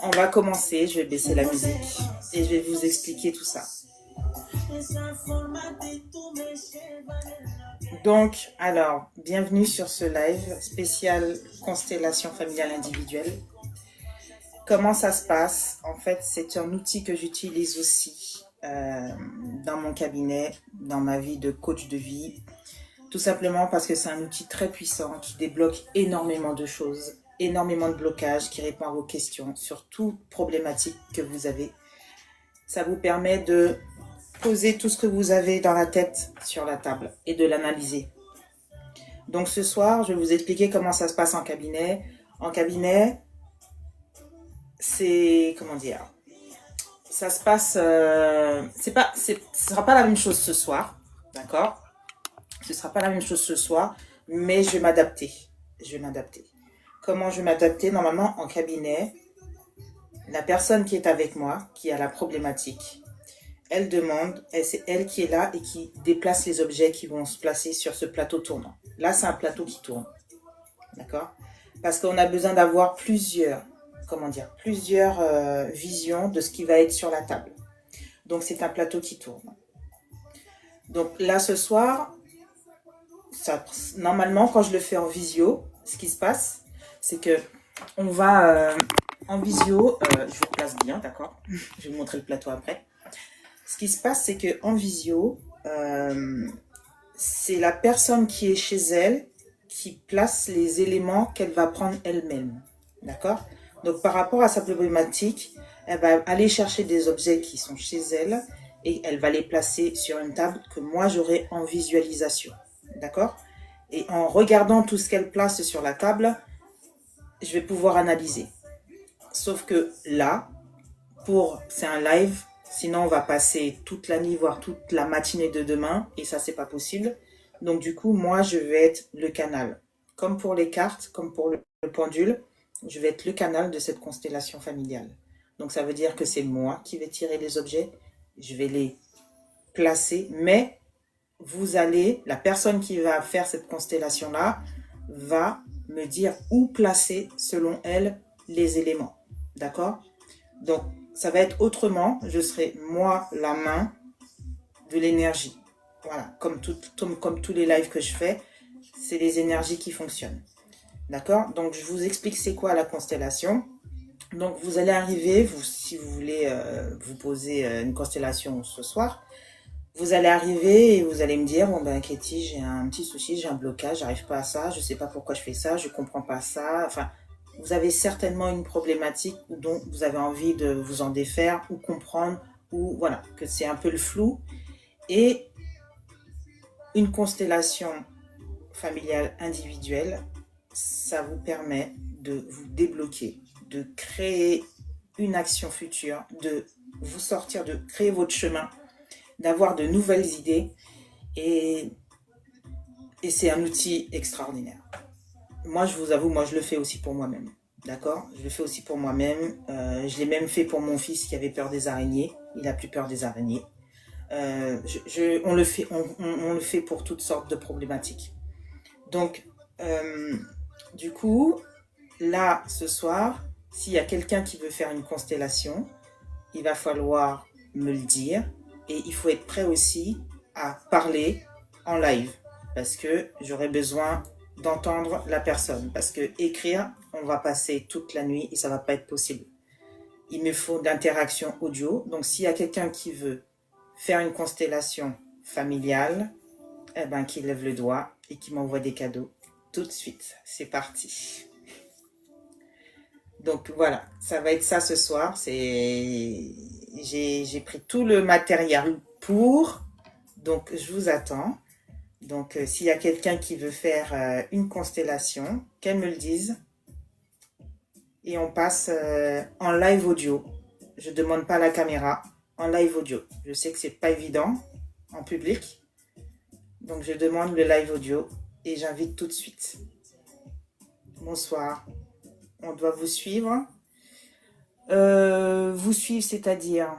On va commencer, je vais baisser la musique et je vais vous expliquer tout ça. Donc, alors, bienvenue sur ce live spécial constellation familiale individuelle. Comment ça se passe? En fait, c'est un outil que j'utilise aussi dans mon cabinet, dans ma vie de coach de vie. Tout simplement parce que c'est un outil très puissant qui débloque énormément de choses, énormément de blocages, qui répond à vos questions sur toute problématique que vous avez. Ça vous permet de poser tout ce que vous avez dans la tête sur la table et de l'analyser. Donc ce soir, je vais vous expliquer comment ça se passe en cabinet. En cabinet, c'est, comment dire, ça se passe, ce sera pas la même chose ce soir, d'accord? Ce sera pas la même chose ce soir, mais je vais m'adapter. Comment je vais m'adapter? Normalement, en cabinet, la personne qui est avec moi, qui a la problématique, elle demande, c'est elle qui est là et qui déplace les objets qui vont se placer sur ce plateau tournant. Là, c'est un plateau qui tourne, d'accord? Parce qu'on a besoin d'avoir plusieurs visions de ce qui va être sur la table. Donc, c'est un plateau qui tourne. Donc là, ce soir, normalement, quand je le fais en visio, ce qui se passe, c'est que on va en visio, je vous place bien, d'accord? Je vais vous montrer le plateau après. Ce qui se passe, c'est que en visio, c'est la personne qui est chez elle qui place les éléments qu'elle va prendre elle-même, d'accord? Donc par rapport à sa problématique, elle va aller chercher des objets qui sont chez elle et elle va les placer sur une table que moi j'aurai en visualisation. D'accord? Et en regardant tout ce qu'elle place sur la table, je vais pouvoir analyser. Sauf que là, c'est un live, sinon on va passer toute la nuit, voire toute la matinée de demain, et ça, c'est pas possible. Donc du coup, moi, je vais être le canal. Comme pour les cartes, comme pour le pendule, je vais être le canal de cette constellation familiale. Donc ça veut dire que c'est moi qui vais tirer les objets, je vais les placer, mais la personne qui va faire cette constellation-là va me dire où placer, selon elle, les éléments. D'accord? Donc, ça va être autrement. Je serai, moi, la main de l'énergie. Voilà, comme tous les lives que je fais, c'est les énergies qui fonctionnent. D'accord? Donc, je vous explique c'est quoi la constellation. Donc, vous allez arriver, si vous voulez vous poser une constellation ce soir, vous allez arriver et vous allez me dire, bon ben Katie, j'ai un petit souci, j'ai un blocage, j'arrive pas à ça, je sais pas pourquoi je fais ça, je comprends pas ça. Enfin, vous avez certainement une problématique dont vous avez envie de vous en défaire ou comprendre, ou voilà, que c'est un peu le flou. Et une constellation familiale individuelle, ça vous permet de vous débloquer, de créer une action future, de vous sortir, de créer votre chemin, d'avoir de nouvelles idées et c'est un outil extraordinaire. Moi, je vous avoue, moi, je le fais aussi pour moi-même. D'accord? Je le fais aussi pour moi-même. Je l'ai même fait pour mon fils qui avait peur des araignées. Il n'a plus peur des araignées. On le fait pour toutes sortes de problématiques. Donc, du coup, là, ce soir, s'il y a quelqu'un qui veut faire une constellation, il va falloir me le dire. Et il faut être prêt aussi à parler en live parce que j'aurai besoin d'entendre la personne. Parce que écrire, on va passer toute la nuit et ça va pas être possible. Il me faut d'interaction audio. Donc, s'il y a quelqu'un qui veut faire une constellation familiale, eh ben, qu'il lève le doigt et qu'il m'envoie des cadeaux tout de suite. C'est parti. Donc, voilà, ça va être ça ce soir. J'ai pris tout le matériel donc je vous attends. Donc s'il y a quelqu'un qui veut faire une constellation, qu'elle me le dise. Et on passe en live audio. Je ne demande pas la caméra, en live audio. Je sais que c'est pas évident en public. Donc je demande le live audio et j'invite tout de suite. Bonsoir. On doit vous suivre. Vous suivre, c'est-à-dire...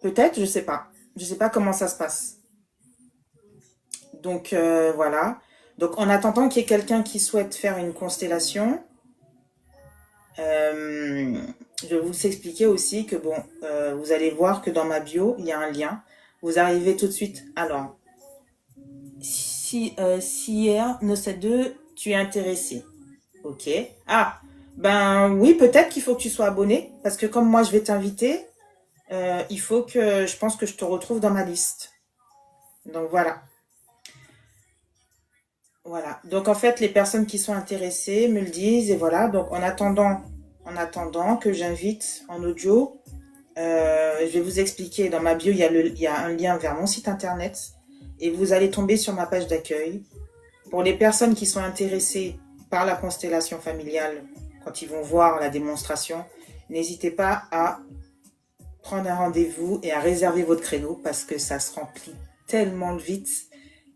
Peut-être, je sais pas. Je sais pas comment ça se passe. Donc, voilà. Donc, en attendant qu'il y ait quelqu'un qui souhaite faire une constellation, je je vais vous expliquer aussi que bon, vous allez voir que dans ma bio, il y a un lien. Vous arrivez tout de suite. Alors, si hier, ne sait deux, tu es intéressé. Ok. Ah, ben oui, peut-être qu'il faut que tu sois abonné, parce que comme moi, je vais t'inviter, il faut que, je pense que je te retrouve dans ma liste. Donc voilà. Voilà. Donc en fait, les personnes qui sont intéressées me le disent et voilà. Donc en attendant que j'invite en audio, je vais vous expliquer. Dans ma bio, il y a un lien vers mon site internet et vous allez tomber sur ma page d'accueil. Pour les personnes qui sont intéressées par la constellation familiale, quand ils vont voir la démonstration, n'hésitez pas à prendre un rendez-vous et à réserver votre créneau parce que ça se remplit tellement vite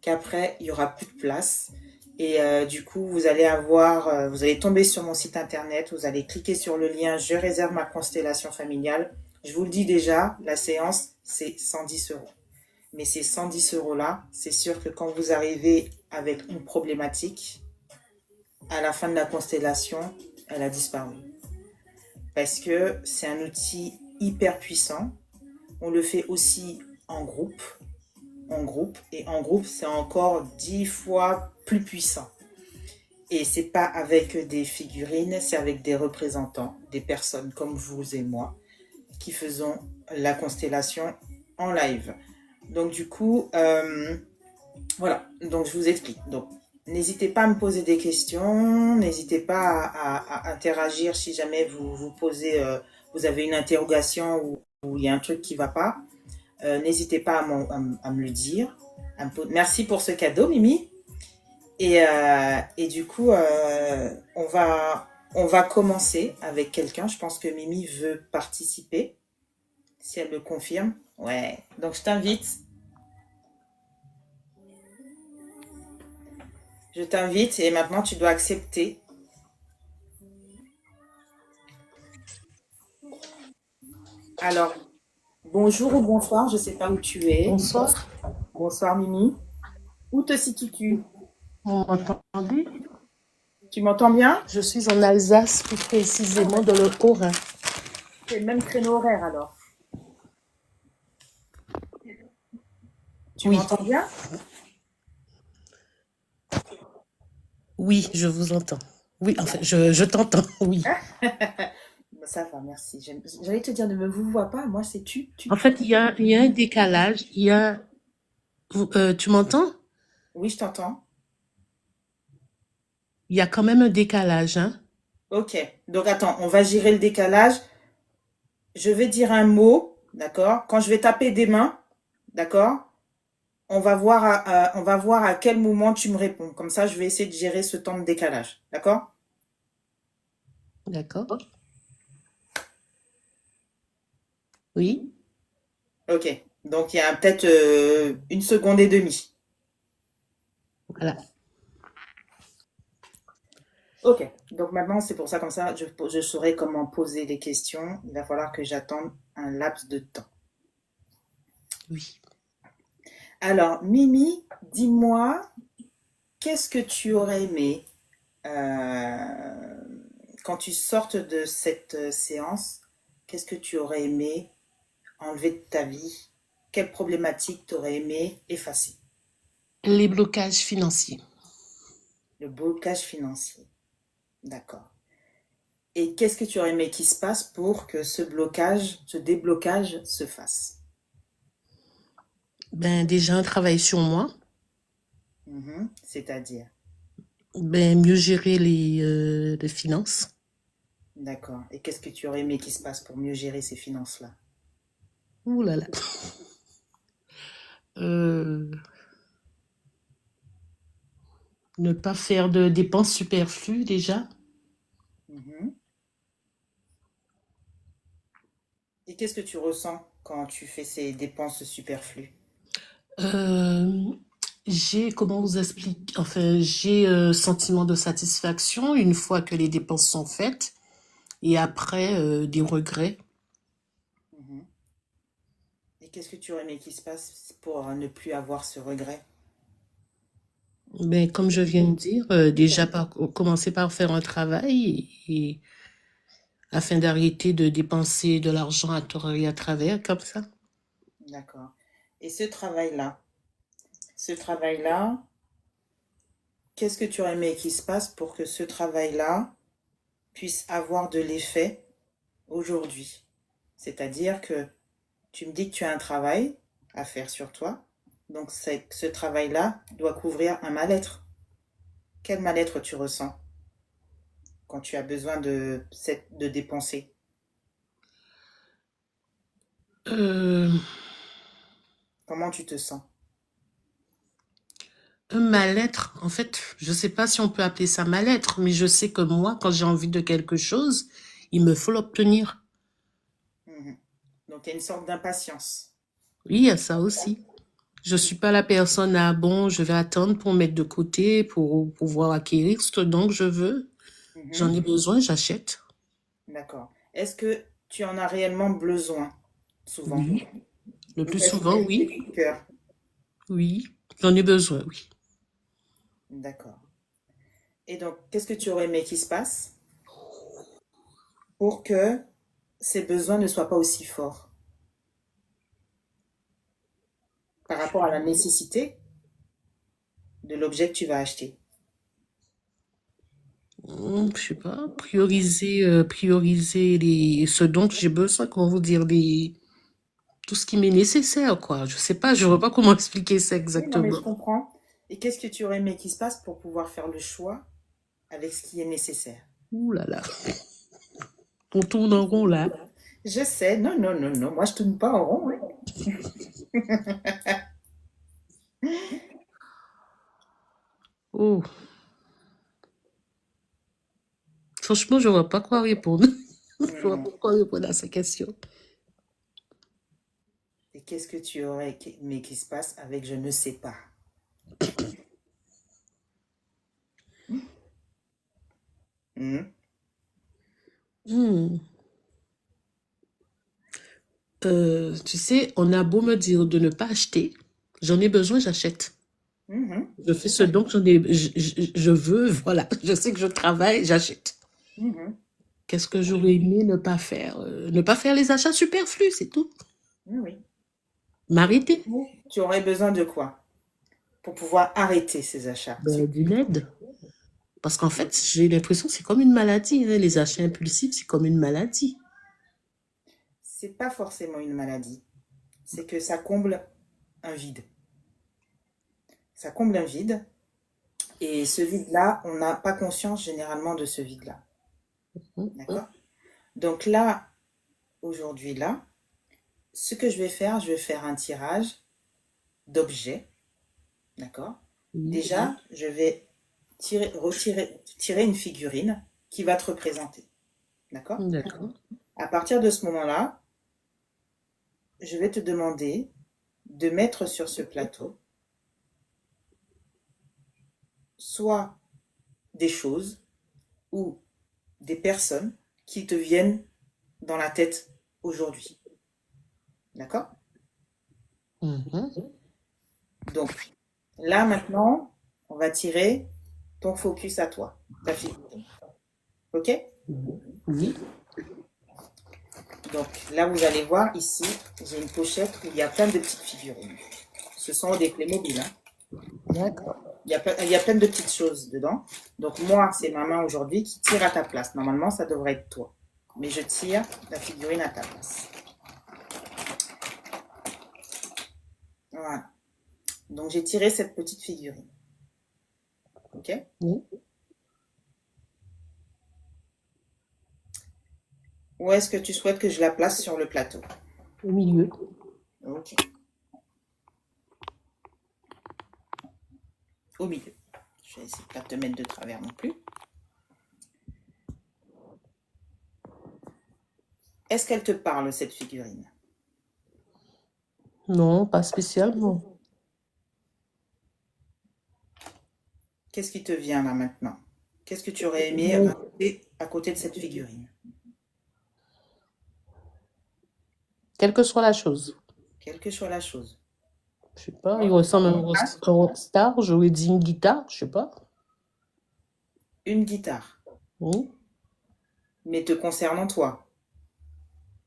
qu'après, il n'y aura plus de place. Et du coup, vous allez tomber sur mon site internet, vous allez cliquer sur le lien Je réserve ma constellation familiale. Je vous le dis déjà, la séance, c'est 110 euros. Mais ces 110 euros-là, c'est sûr que quand vous arrivez avec une problématique, à la fin de la constellation, elle a disparu. Parce que c'est un outil hyper puissant. On le fait aussi en groupe. Et en groupe, c'est encore 10 fois plus puissant. Et c'est pas avec des figurines, c'est avec des représentants, des personnes comme vous et moi, qui faisons la constellation en live. Donc du coup, voilà, donc je vous explique. Donc n'hésitez pas à me poser des questions, n'hésitez pas à interagir si jamais vous posez, vous avez une interrogation ou il y a un truc qui ne va pas. N'hésitez pas à me le dire. Merci pour ce cadeau, Mimi. Et du coup, on va commencer avec quelqu'un. Je pense que Mimi veut participer, si elle le confirme. Ouais, donc je t'invite. Je t'invite et maintenant tu dois accepter. Alors, bonjour ou bonsoir, je ne sais pas où tu es. Bonsoir, Bonsoir Mimi. Où te situes-tu? vous m'entendez? Tu m'entends bien? Je suis en Alsace, plus précisément dans le Haut-Rhin. C'est le même créneau horaire alors. Tu Oui, m'entends bien? oui, je vous entends. Oui, enfin, je t'entends, oui. Ça va, merci. J'allais te dire, ne me vous vois pas, moi c'est En fait, il y a un décalage, tu m'entends? Oui, je t'entends. Il y a quand même un décalage, hein? Ok, donc attends, on va gérer le décalage. Je vais dire un mot, d'accord? Quand je vais taper des mains, d'accord? On va voir à quel moment tu me réponds. Comme ça, je vais essayer de gérer ce temps de décalage, d'accord? D'accord. Oui, Ok, donc il y a peut-être une seconde et demie. voilà. Ok, donc maintenant c'est pour ça, comme ça, je saurai comment poser les questions. Il va falloir que j'attende un laps de temps. Oui. Alors, Mimi, dis-moi, qu'est-ce que tu aurais aimé quand tu sortes de cette séance? Qu'est-ce que tu aurais aimé enlever de ta vie? Quelle problématique t'aurais aimé effacer? Les blocages financiers. Le blocage financier. D'accord. Et qu'est-ce que tu aurais aimé qu'il se passe pour que ce blocage, ce déblocage se fasse? Ben, déjà, un travail sur moi. C'est-à-dire, Ben, mieux gérer les finances. d'accord. Et qu'est-ce que tu aurais aimé qu'il se passe pour mieux gérer ces finances-là? Ouh là là. Euh, Ne pas faire de dépenses superflues, déjà. Mhm. Et qu'est-ce que tu ressens quand tu fais ces dépenses superflues? Euh, comment vous explique, enfin, j'ai sentiment de satisfaction une fois que les dépenses sont faites et après des regrets. Mhm. Et qu'est-ce que tu aurais aimé qu'il se passe pour ne plus avoir ce regret? Mais comme je viens de dire, déjà commencer par faire un travail et afin d'arrêter de dépenser de l'argent à tort et à travers, comme ça. D'accord. Et ce travail-là, qu'est-ce que tu aurais aimé qu'il se passe pour que ce travail-là puisse avoir de l'effet aujourd'hui? C'est-à-dire que tu me dis que tu as un travail à faire sur toi, donc ce travail-là doit couvrir un mal-être. Quel mal-être tu ressens quand tu as besoin de dépenser? Euh, Comment tu te sens? un mal-être, en fait, je sais pas si on peut appeler ça mal-être, mais je sais que moi, quand j'ai envie de quelque chose, il me faut l'obtenir. Mhm. Donc, il y a une sorte d'impatience. Oui, il y a ça aussi. Je suis pas la personne à bon, je vais attendre pour mettre de côté, pour pouvoir acquérir ce dont je veux. J'en Mhm. ai besoin, j'achète. D'accord. Est-ce que tu en as réellement besoin souvent? Oui. Le Ou plus est-ce souvent, que c'est oui. du cœur? Oui. J'en ai besoin, oui. D'accord. Et donc, qu'est-ce que tu aurais aimé qu'il se passe pour que ces besoins ne soient pas aussi forts par rapport à la nécessité de l'objet que tu vas acheter? Je sais pas, prioriser ce dont j'ai besoin, comment vous dire, tout ce qui m'est nécessaire, quoi. Je sais pas, je vois pas comment expliquer ça Oui, non, mais exactement. je comprends. Et qu'est-ce que tu aurais aimé qu'il se passe pour pouvoir faire le choix avec ce qui est nécessaire? Ouh là là. On tourne en rond, là. Je sais, non, non, non, non, moi je tourne pas en rond, hein. Oh. Franchement, je vois pas quoi répondre. Je vois Mhm. pas quoi répondre à ces questions. Et qu'est-ce que tu aurais aimé qu'il se passe avec je ne sais pas? Mhm. Hmm. Tu sais, on a beau me dire de ne pas acheter, j'en ai besoin, j'achète. Mhm. Je fais ce dont je veux, voilà. Je sais que je travaille, j'achète. Mhm. Qu'est-ce que j'aurais aimé ne pas faire? Ne pas faire les achats superflus, c'est tout. Oui, oui. Et du M'arrêter. coup, tu aurais besoin de quoi pour pouvoir arrêter ces achats? Ben, d'une aide. Parce qu'en fait, j'ai l'impression que c'est comme une maladie, hein. Les achats impulsifs, c'est comme une maladie. C'est pas forcément une maladie, c'est que ça comble un vide. Ça comble un vide, et ce vide-là, on n'a pas conscience généralement de ce vide-là. D'accord? Donc là, aujourd'hui, là, ce que je vais faire un tirage d'objets. D'accord? Oui, Déjà, je vais tirer une figurine qui va te représenter. D'accord? d'accord. À partir de ce moment-là, je vais te demander de mettre sur ce plateau soit des choses ou des personnes qui te viennent dans la tête aujourd'hui. D'accord? Mhm. Donc, là maintenant, on va tirer ton focus à toi, ta figurine. OK? Oui, Donc là, vous allez voir ici, j'ai une pochette où il y a plein de petites figurines. Ce sont des Playmobil, hein. d'accord. Il y a plein de petites choses dedans. Donc moi, c'est ma main aujourd'hui qui tire à ta place. Normalement, ça devrait être toi. Mais je tire la figurine à ta place. Voilà. Donc j'ai tiré cette petite figurine. OK? Oui, Où est-ce que tu souhaites que je la place sur le plateau? au milieu. OK. Au milieu. Je vais essayer de ne pas te mettre de travers non plus. Est-ce qu'elle te parle, cette figurine? Non, pas spécialement. Qu'est-ce qui te vient là maintenant? Qu'est-ce que tu aurais aimé Mais rajouter à côté de cette figurine? quelle que soit la chose. Quelle que soit la chose. Je sais pas, il ressemble à un rockstar, j'aurais dit une guitare, je sais pas. Une guitare. Oui. mais te concernant toi.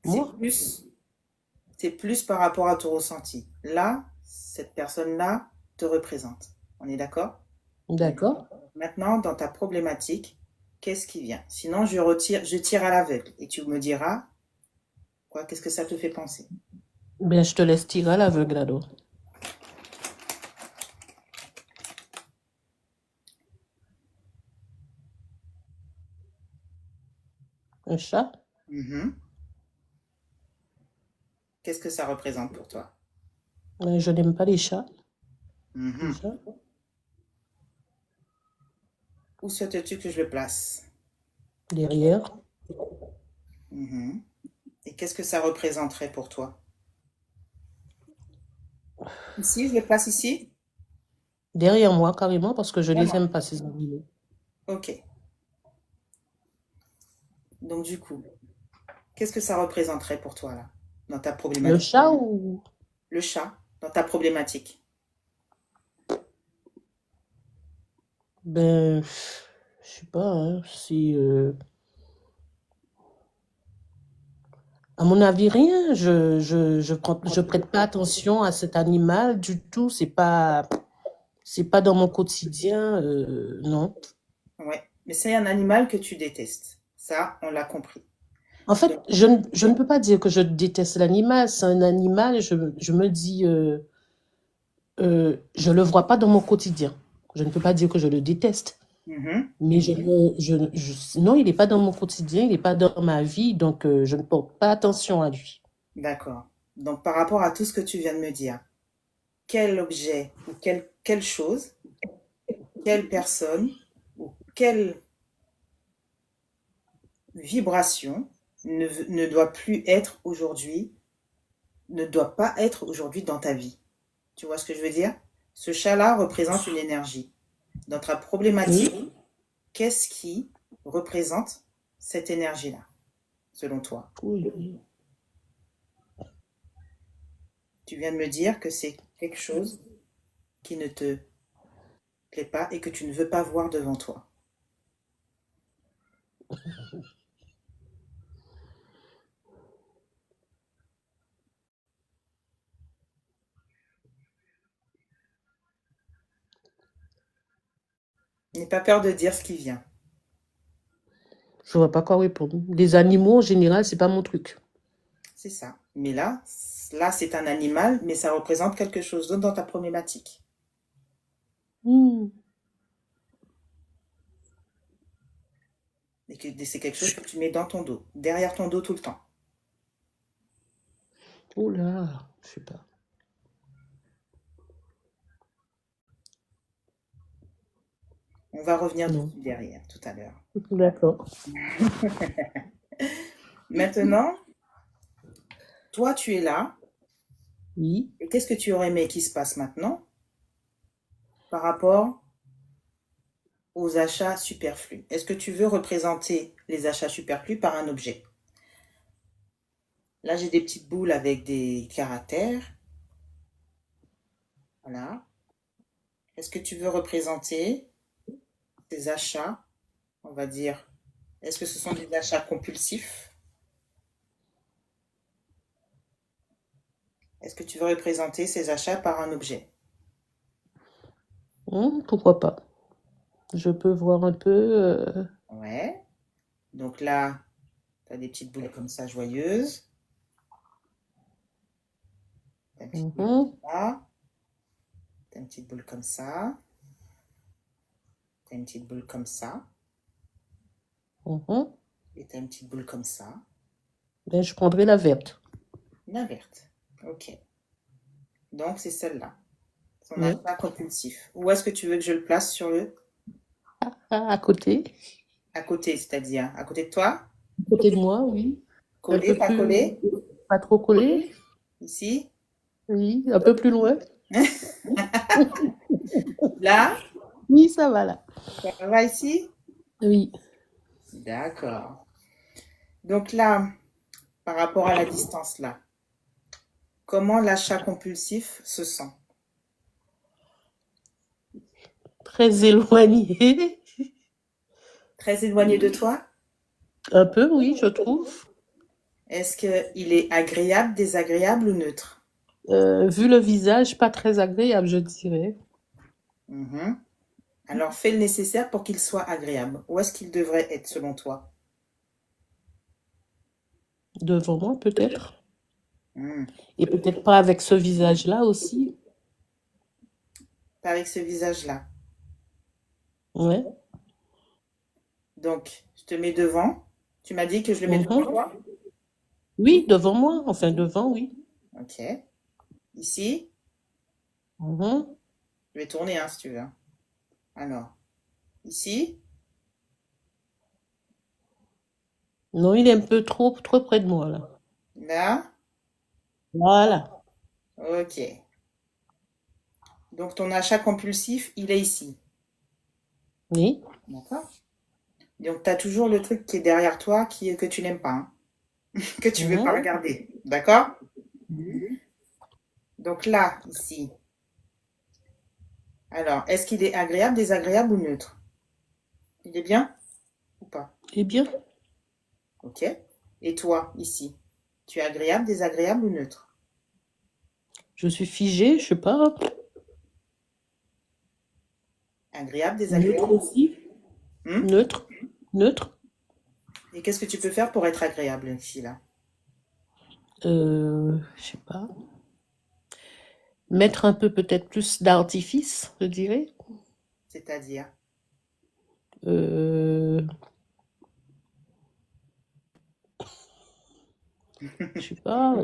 C'est Moi? plus, c'est plus par rapport à ton ressenti. Là, cette personne-là te représente. On est d'accord? D'accord. Maintenant, dans ta problématique, qu'est-ce qui vient? Sinon, je tire à l'aveugle et tu me diras, quoi, qu'est-ce que ça te fait penser? Ben, je te laisse tirer à l'aveugle alors. Un chat? Mhm. Qu'est-ce que ça représente pour toi? Je n'aime pas les chats, Mhm. déjà. Où souhaites-tu que je le place? Derrière. Mhm. Et qu'est-ce que ça représenterait pour toi? Ici, je le place ici? Derrière moi, carrément, parce que je les Vraiment. aime pas, ces animaux. Ok. Donc, du coup, qu'est-ce que ça représenterait pour toi, là, dans ta Le problématique? chat ou... Le chat, dans ta problématique. Ben, je sais pas, hein, si... À mon avis, rien. Je prête pas attention à cet animal du tout. C'est pas dans mon quotidien, non. Ouais. Mais c'est un animal que tu détestes. Ça, on l'a compris. En fait, Donc, je ne peux pas dire que je déteste l'animal. C'est un animal, je me dis, je le vois pas dans mon quotidien. Je ne peux pas dire que je le déteste. mhm. Mais non, il n'est pas dans mon quotidien, il n'est pas dans ma vie, donc je ne porte pas attention à lui. D'accord. Donc, par rapport à tout ce que tu viens de me dire, quel objet ou quelle chose, quelle personne ou quelle vibration ne doit plus être aujourd'hui, ne doit pas être aujourd'hui dans ta vie. Tu vois ce que je veux dire? Ce chat-là représente une énergie. Dans ta problématique, Oui, qu'est-ce qui représente cette énergie-là, selon toi? oui. Tu viens de me dire que c'est quelque chose qui ne te plaît pas et que tu ne veux pas voir devant toi. N'aie pas peur de dire ce qui vient. Je vois pas quoi répondre. Les animaux, en général, c'est pas mon truc. C'est ça. Mais là, c'est un animal, mais ça représente quelque chose d'autre dans ta problématique. Hmm. Et que c'est quelque chose que tu mets dans ton dos, derrière ton dos tout le temps. Oh là, je sais pas. On va revenir Non. dessus derrière, tout à l'heure. D'accord. Maintenant, toi, tu es là. Oui. Et qu'est-ce que tu aurais aimé qu'il se passe maintenant par rapport aux achats superflus? Est-ce que tu veux représenter les achats superflus par un objet? Là, j'ai des petites boules avec des caractères. Voilà. Est-ce que tu veux représenter ces achats, on va dire, est-ce que ce sont des achats compulsifs? Est-ce que tu veux représenter ces achats par un objet? Pourquoi pas? Je peux voir un peu. Ouais. Donc là, tu as des petites boules comme ça joyeuses. T'as une petite boule Mhm, comme ça. T'as une petite boule comme ça. T'as une petite boule comme ça. mhm. Et t'as une petite boule comme ça. Ben, je prendrai la verte. La verte. Ok. Donc c'est celle-là. Son Oui. achat compulsif. Où est-ce que tu veux que je le place sur le... Ah, à côté. À côté, c'est-à-dire à côté de toi? À côté de moi, oui. Un Collé, peu pas plus. collé? Pas trop collé. Ici? Oui, un peu plus loin. Là? Oui, ça va là. Ça va ici? Oui. D'accord. Donc là, par rapport à la distance là, comment l'achat compulsif se sent? Très éloigné. Très éloigné de toi? Un peu, oui, je trouve. Est-ce qu'il est agréable, désagréable ou neutre? Vu le visage, pas très agréable, je dirais. Mhm. Alors, fais le nécessaire pour qu'il soit agréable. Où est-ce qu'il devrait être selon toi? Devant moi, peut-être. Hmm. Et peut-être pas avec ce visage-là aussi. Pas avec ce visage-là. Ouais. Donc, je te mets devant. Tu m'as dit que je le mets devant Mhm. toi? Oui, devant moi. Enfin, devant, oui. Ok. Ici, Mhm. je vais tourner, hein, si tu veux. Alors, ici, Non, il est un peu trop près de moi, là. là. Voilà. Ok. Donc, ton achat compulsif, il est ici. Oui. D'accord? Donc, tu as toujours le truc qui est derrière toi que tu n'aimes pas, hein, que tu veux pas Mhm. regarder. D'accord? Donc là, ici. Alors, est-ce qu'il est agréable, désagréable ou neutre? Il est bien ou pas? Eh bien, Ok. Et toi, ici, tu es agréable, désagréable ou neutre? je suis figée, je sais pas. Agréable, Neutre désagréable? aussi. Hmm. Neutre. Neutre. Et qu'est-ce que tu peux faire pour être agréable ici, là? Je sais pas. Mettre un peu peut-être plus d'artifice, je dirais. C'est-à-dire, Euh, je sais pas.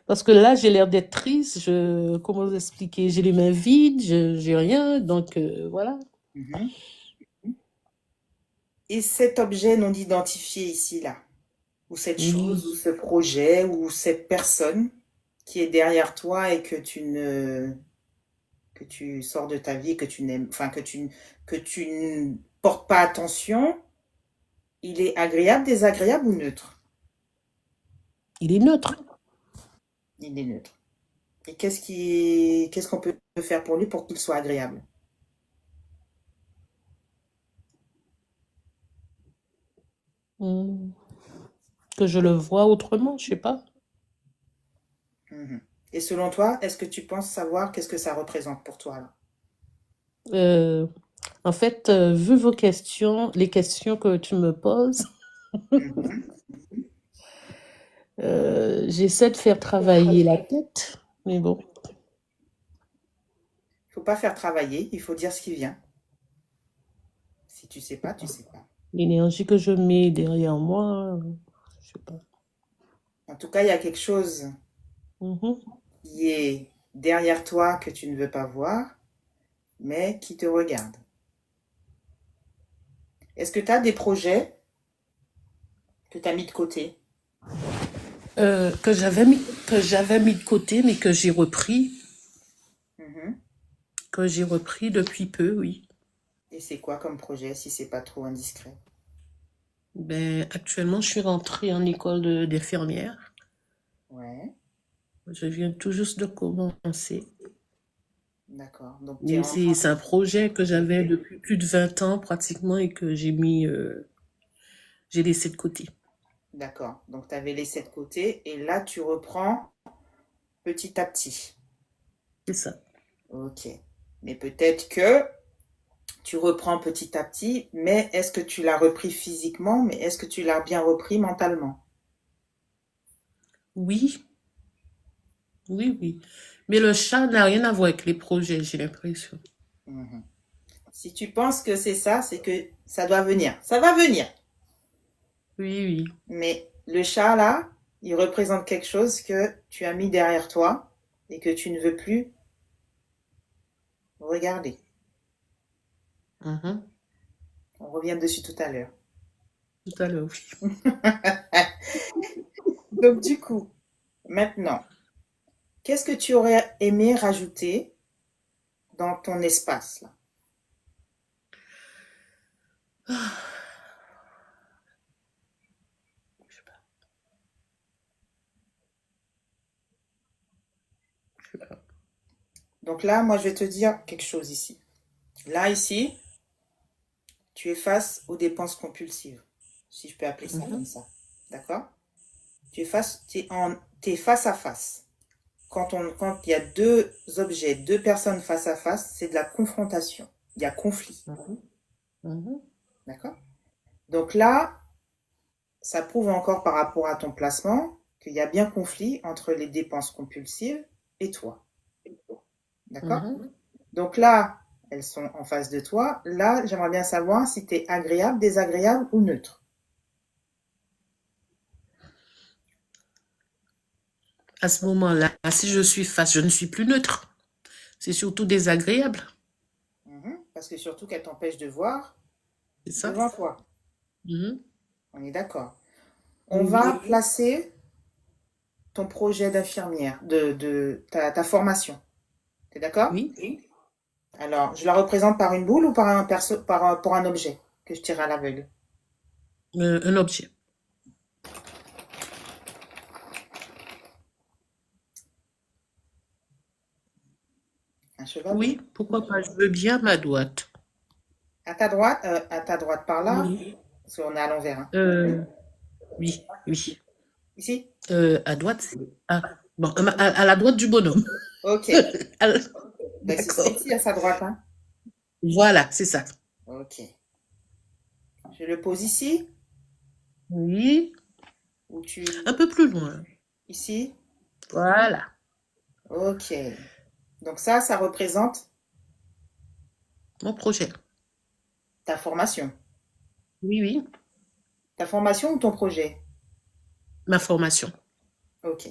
Parce que là, j'ai l'air d'être triste. Comment vous expliquer? J'ai les mains vides, j'ai rien. Donc, voilà. mhm. Et cet objet non identifié ici, là, ou cette chose, ou Oui. ce projet, ou cette personne qui est derrière toi et que tu sors de ta vie, que tu n'aimes, enfin, que tu ne portes pas attention, il est agréable, désagréable ou neutre? Il est neutre. Il est neutre. Et qu'est-ce qu'on peut faire pour lui pour qu'il soit agréable? Hmm. Que je le vois autrement, je sais pas. Mhm. Et selon toi, est-ce que tu penses savoir qu'est-ce que ça représente pour toi là? Euh, En fait, vu vos questions, les questions que tu me poses, Mhm. j'essaie de faire travailler la tête. Mais bon, Il faut pas faire travailler, il faut dire ce qui vient. Si tu sais pas, tu sais pas. l'énergie que je mets derrière moi, je sais pas. En tout cas, il y a quelque chose Mhm. qui est derrière toi que tu ne veux pas voir, mais qui te regarde. Est-ce que tu as des projets que tu as mis de côté? Que j'avais mis de côté, mais Mhm. que j'ai repris depuis peu, oui. Et c'est quoi comme projet, si c'est pas trop indiscret? Ben, actuellement, je suis rentrée en école d'infirmière. Ouais, Je viens tout juste de commencer. d'accord. Donc tu es Mais rentré. c'est un projet que j'avais depuis plus de 20 ans pratiquement et que j'ai laissé de côté. D'accord. Donc tu avais laissé de côté et là tu reprends petit à petit. C'est ça. Ok. Mais peut-être que tu reprends petit à petit, mais est-ce que tu l'as repris physiquement, mais est-ce que tu l'as bien repris mentalement? Oui, oui, oui. Mais le chat n'a rien à voir avec les projets, j'ai l'impression. Mhm. Si tu penses que c'est ça, c'est que ça doit venir. Ça va venir. Oui, oui. Mais le chat, là, il représente quelque chose que tu as mis derrière toi et que tu ne veux plus regarder. Mhm. On revient dessus tout à l'heure. Tout à l'heure, oui. Donc, du coup, maintenant, qu'est-ce que tu aurais aimé rajouter dans ton espace, là? Je sais pas, je sais pas. Donc là, moi, je vais te dire quelque chose ici. Là, ici, tu es face aux dépenses compulsives, si je peux appeler ça Mhm. comme ça. D'accord? T'es face à face. Quand il y a deux objets, deux personnes face à face, c'est de la confrontation. Il y a conflit. Mhm. Mhm. D'accord? Donc là, ça prouve encore par rapport à ton placement qu'il y a bien conflit entre les dépenses compulsives et toi. D'accord? Mhm. Donc là, elles sont en face de toi. Là, j'aimerais bien savoir si tu es agréable, désagréable ou neutre. À ce moment-là, si je suis face, je ne suis plus neutre. C'est surtout désagréable. Parce que surtout qu'elle t'empêche de voir C'est ça? devant toi. Mhm. On est d'accord. On Oui, oui. va placer ton projet d'infirmière, de ta formation. T'es d'accord? Oui. Alors, je la représente par une boule ou par pour un objet que je tire à l'aveugle? Un objet. Un cheval ou Oui, pourquoi pas, je veux bien ma droite. à ta droite par là, Oui. parce qu'on est à l'envers, hein. Oui, oui. Ici? À droite, c'est... Ah, bon, à la droite du bonhomme. Ok. À- Ben, ce serait D'accord. ici à sa droite, hein. Voilà, c'est ça. Ok. Je le pose ici Oui, ou un peu plus loin. ici? Voilà. Ok. Donc ça représente Mon projet. ta formation. Oui, oui. Ta formation ou ton projet? Ma formation. Ok,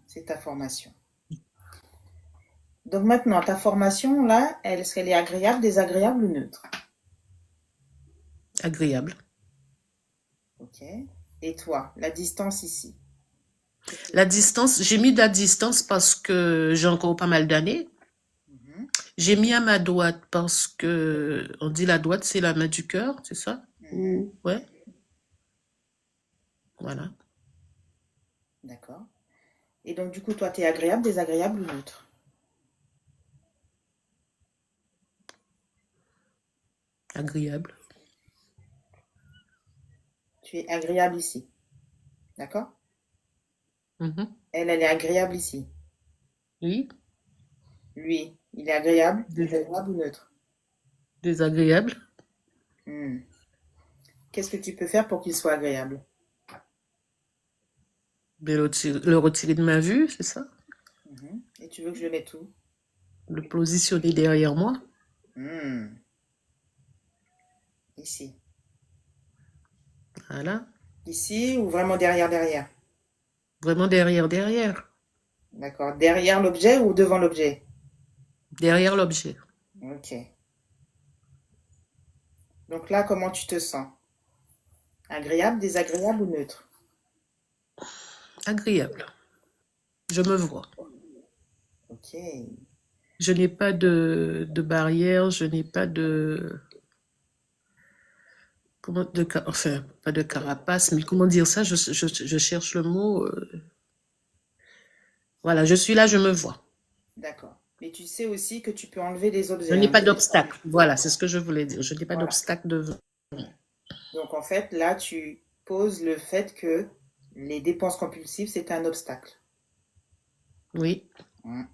c'est ta formation. Donc maintenant, ta formation, là, est-ce qu'elle est agréable, désagréable ou neutre? Agréable. Ok. Et toi, la distance ici? La distance, j'ai mis de la distance parce que j'ai encore pas mal d'années. Mhm, J'ai mis à ma droite parce que on dit la droite, c'est la main du cœur, c'est ça? mhm. Ou ouais, voilà. D'accord. Et donc, du coup, toi, tu es agréable, désagréable ou neutre? Agréable. Tu es agréable ici. D'accord? Mhm. Elle est agréable ici. Oui, Lui, il est agréable, Dés- désagréable ou neutre? désagréable. Hmm. Qu'est-ce que tu peux faire pour qu'il soit agréable? Ben, le retirer de ma vue, c'est ça? Mhm. Et tu veux que je le mette où? Le positionner derrière moi. Hmm. Ici. Voilà. Ici ou vraiment derrière, derrière? Vraiment derrière, derrière. D'accord. Derrière l'objet ou devant l'objet? Derrière l'objet. Ok. Donc là, comment tu te sens? Agréable, désagréable ou neutre? Agréable. Je me vois. Ok. Je n'ai pas de barrière, je n'ai pas de, enfin, pas de carapace, mais comment dire ça? Je cherche le mot. Voilà, je suis là, je me vois. D'accord. Mais tu sais aussi que tu peux enlever des Je objets, n'ai hein. pas d'obstacle. Voilà, c'est ce que je voulais dire. Je n'ai pas Voilà. d'obstacle devant. Donc en fait, là, tu poses le fait que les dépenses compulsives, c'est un obstacle. Oui, Hein.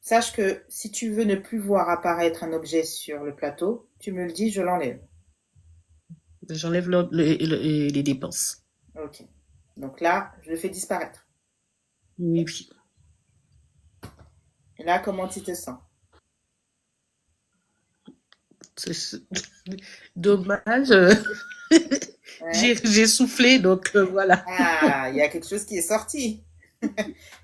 Sache que si tu veux ne plus voir apparaître un objet sur le plateau, tu me le dis, je l'enlève. j'enlève les dépenses. Ok. Donc là, je le fais disparaître. Oui, oui. Et là, comment tu te sens? C'est dommage. Ouais. J'ai soufflé, donc voilà. Ah, il y a quelque chose qui est sorti.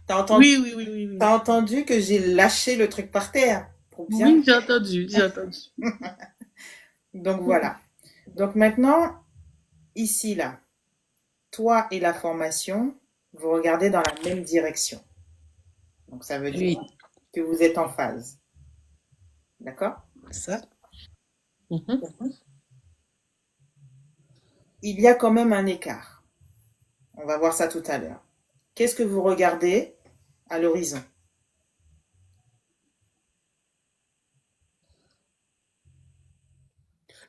T'as entendu, Oui, oui, oui, oui, oui. t'as entendu que j'ai lâché le truc par terre pour bien. Oui, j'ai entendu, j'ai entendu. Donc voilà. Donc maintenant, ici, là, toi et la formation, vous regardez dans la même direction. Donc ça veut dire Oui, que vous êtes en phase. D'accord? ça. Mhm. Il y a quand même un écart. On va voir ça tout à l'heure. Qu'est-ce que vous regardez à l'horizon?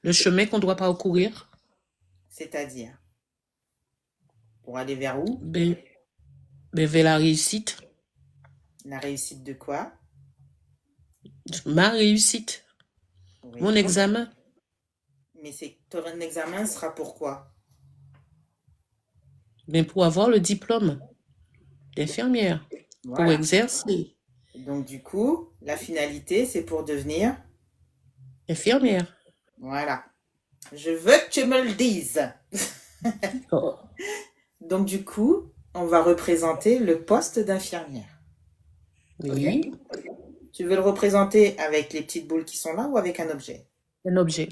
Le chemin qu'on doit parcourir, C'est-à-dire, pour aller vers où? ben, vers la réussite. La réussite de quoi? Ma réussite. Mon Oui. examen. Mais ton examen sera pour quoi? Ben, pour avoir le diplôme d'infirmière. Pour Voilà. exercer. Donc, du coup, la finalité, c'est pour devenir... Infirmière. Voilà. Je veux que tu me le dises. Oh, Donc, du coup, on va représenter le poste d'infirmière. OK? oui. Tu veux le représenter avec les petites boules qui sont là ou avec un objet? Un objet.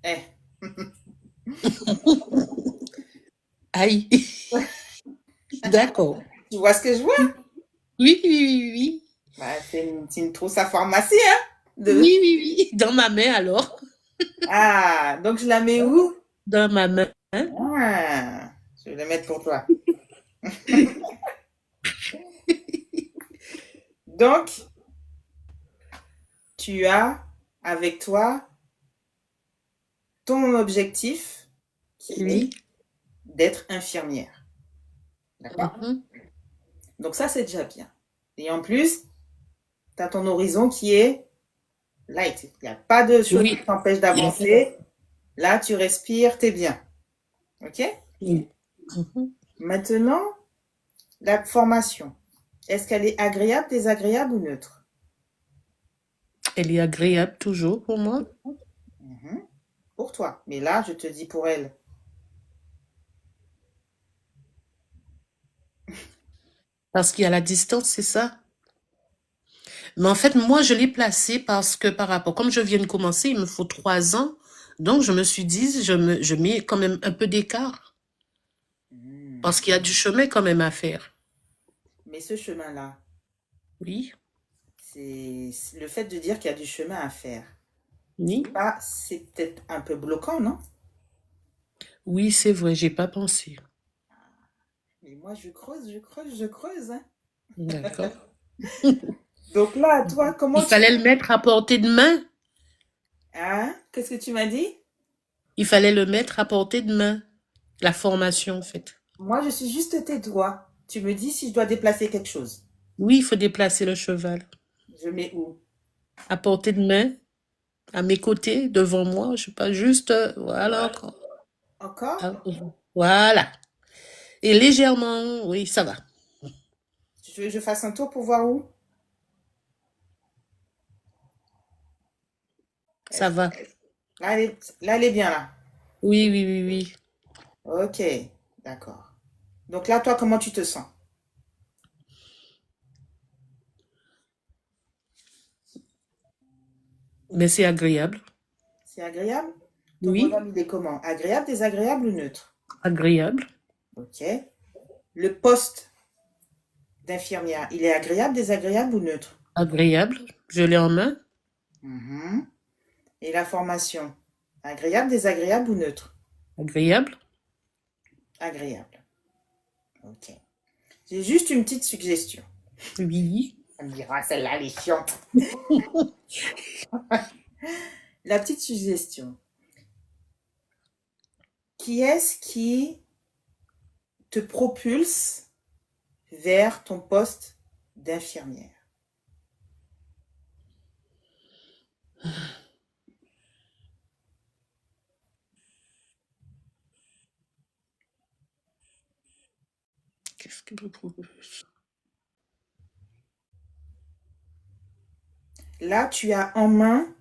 Eh, Aïe. D'accord. tu vois ce que je vois? Oui, oui, oui, oui. Bah, c'est une trousse à pharmacie, hein? Oui, oui, oui. Dans ma main alors. Ah, donc je la mets où? Dans ma main. Ah, je vais la mettre pour toi. Donc, tu as avec toi ton objectif qui est Oui. d'être infirmière. D'accord? Mhm. Donc ça, c'est déjà bien. Et en plus, tu as ton horizon qui est light. Il n'y a pas de choses Oui. qui t'empêchent d'avancer. Là, tu respires, t'es bien. OK? Oui. Mhm. Maintenant, la formation. Est-ce qu'elle est agréable, désagréable ou neutre? Elle est agréable toujours pour moi. Mhm. Pour toi. Mais là, je te dis pour elle. Parce qu'il y a la distance, c'est ça. Mais en fait, moi, je l'ai placée parce que par rapport, comme je viens de commencer, il me faut 3 ans. Donc, je me suis dit, je mets quand même un peu d'écart. Hmm. Parce qu'il y a du chemin quand même à faire. Mais ce chemin-là, Oui, c'est le fait de dire qu'il y a du chemin à faire. oui, C'est peut-être un peu bloquant, non? oui, c'est vrai, j'ai pas pensé. Mais moi, je creuse, je creuse, je creuse, hein. D'accord. Donc là, toi, comment Il tu... fallait le mettre à portée de main. Hein? Qu'est-ce que tu m'as dit? Il fallait le mettre à portée de main. La formation, en fait. Moi, je suis juste tes doigts. Tu me dis si je dois déplacer quelque chose. Oui, il faut déplacer le cheval. Je mets où? À portée de main, à mes côtés, devant moi. Je sais pas, juste, voilà encore. Encore? Ah, voilà. Et légèrement, oui, ça va. Tu veux que je fasse un tour pour voir où? Ça va. Là, elle est bien là. Oui, oui, oui, oui. Ok, d'accord. Donc là, toi, comment tu te sens? Mais c'est agréable. C'est agréable? Ton Oui, bonhomme, il est comment? Agréable, désagréable ou neutre? agréable. Ok. Le poste d'infirmière, il est agréable, désagréable ou neutre? Agréable. Je l'ai en main. Mhm. Et la formation, agréable, désagréable ou neutre? Agréable. Agréable. Ok. J'ai juste une petite suggestion. Oui. On me dira, celle-là, elle est chiante. La petite suggestion. Qui est-ce qui te propulse vers ton poste d'infirmière? Qu'est-ce que je propose? Là, tu as en main